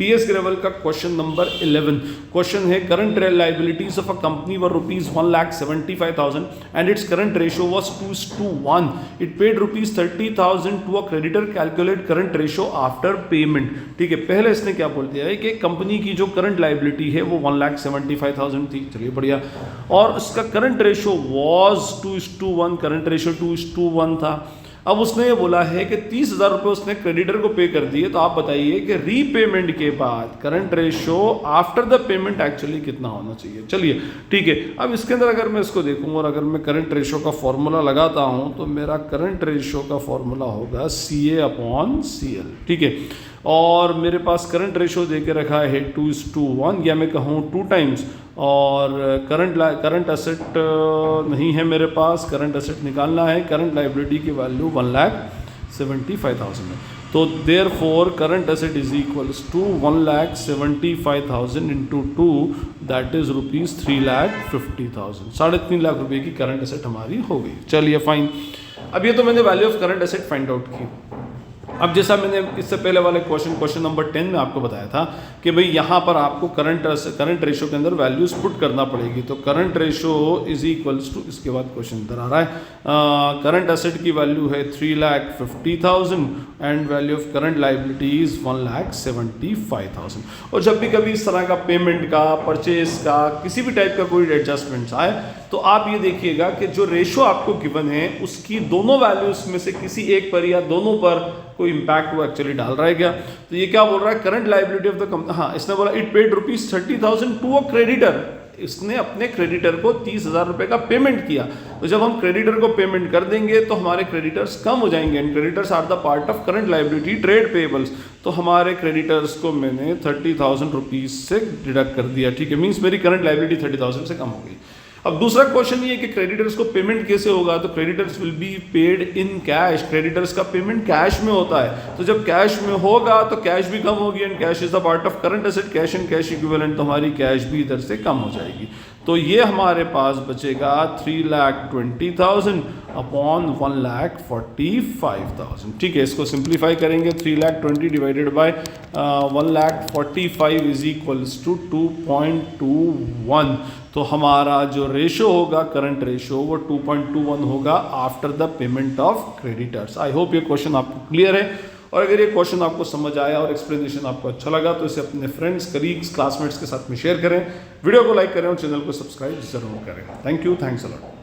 TS Grewal का question number 11 question है current liabilities of a company were ₹1,75,000 and it's current ratio was 2:1. It paid ₹30,000 to a creditor. Calculate current ratio after payment. ठीक है, पहले इसने क्या बोल दिया है कि कंपनी की जो करंट लाइबिलिटी है वो 1,75,000 थी. चलिए बढ़िया. और उसका current ratio was 2:1. Current ratio 2:1 था. अब उसने ये बोला है कि 30,000 रुपये उसने क्रेडिटर को पे कर दिए. तो आप बताइए कि रीपेमेंट के बाद current ratio after the payment actually कितना होना चाहिए. चलिए ठीक है. अब इसके अंदर अगर मैं इसको देखूँ और अगर मैं करंट रेशियो का फॉर्मूला लगाता हूँ तो मेरा करंट रेशियो का फॉर्मूला होगा CA/CL. ठीक है. और मेरे पास करंट रेशियो दे के रखा है 2:1 या मैं कहूँ 2 टाइम्स. और करंट एसेट नहीं है मेरे पास. करंट एसेट निकालना है. करंट लाइबिलिटी की वैल्यू 1,75,000 है. तो therefore current asset is equals to 1,75,000 into 2 that is ₹3,50,000. 3.5 lakh रुपए की करंट एसेट हमारी हो गई. चलिए फाइन. अब ये तो मैंने value of current asset find out की. अब जैसा मैंने इससे पहले वाले क्वेश्चन नंबर 10 में आपको बताया था कि भाई यहाँ पर आपको करंट रेशियो के अंदर वैल्यूज पुट करना पड़ेगी. तो current ratio is equals to, इसके बाद क्वेश्चन इधर आ रहा है, करंट एसेट की वैल्यू है 3,50,000 and value of current liability is 1,75,000. और जब भी कभी इस तरह का पेमेंट का, परचेज का, किसी भी टाइप का कोई एडजस्टमेंट्स आए तो आप ये देखिएगा कि जो रेशियो आपको गिवन है उसकी दोनों वैल्यूज में से किसी एक पर या दोनों पर कोई इंपैक्ट वो एक्चुअली डाल रहा है क्या. तो ये क्या बोल रहा है, current liability of the company. हाँ, इसने बोला it paid ₹30,000 to a creditor. इसने अपने क्रेडिटर को 30,000 रुपए का पेमेंट किया. तो जब हम क्रेडिटर को पेमेंट कर देंगे तो हमारे क्रेडिटर्स कम हो जाएंगे. And creditors are the part of current liability trade payables. तो हमारे क्रेडिटर्स को मैंने 30,000 रुपीज से डिडक्ट कर दिया. ठीक है, मीन्स मेरी करंट लाइबिलिटी 30,000 से कम हो गई. अब दूसरा क्वेश्चन ये कि क्रेडिटर्स को पेमेंट कैसे होगा. तो creditors will be paid in cash. Creditors का पेमेंट कैश में होता है. तो जब कैश में होगा तो कैश भी कम होगी. And cash is the part of current asset. Cash and cash equivalent. तो हमारी कैश भी इधर से कम हो जाएगी. तो ये हमारे पास बचेगा 3,20,000 अपॉन 1,45,000. ठीक है, इसको सिंप्लीफाई करेंगे. 3,20,000 divided by 1,45,000 is equals to 2.21. तो हमारा जो रेशो होगा करंट रेशो वो 2.21 होगा after the payment of creditors. I hope ये क्वेश्चन आपको क्लियर है. और अगर ये क्वेश्चन आपको समझ आया और एक्सप्लेनेशन आपको अच्छा लगा तो इसे अपने फ्रेंड्स, कलीग्स, क्लासमेट्स के साथ में शेयर करें. वीडियो को लाइक करें और चैनल को सब्सक्राइब जरूर करें. Thank you. Thanks a lot.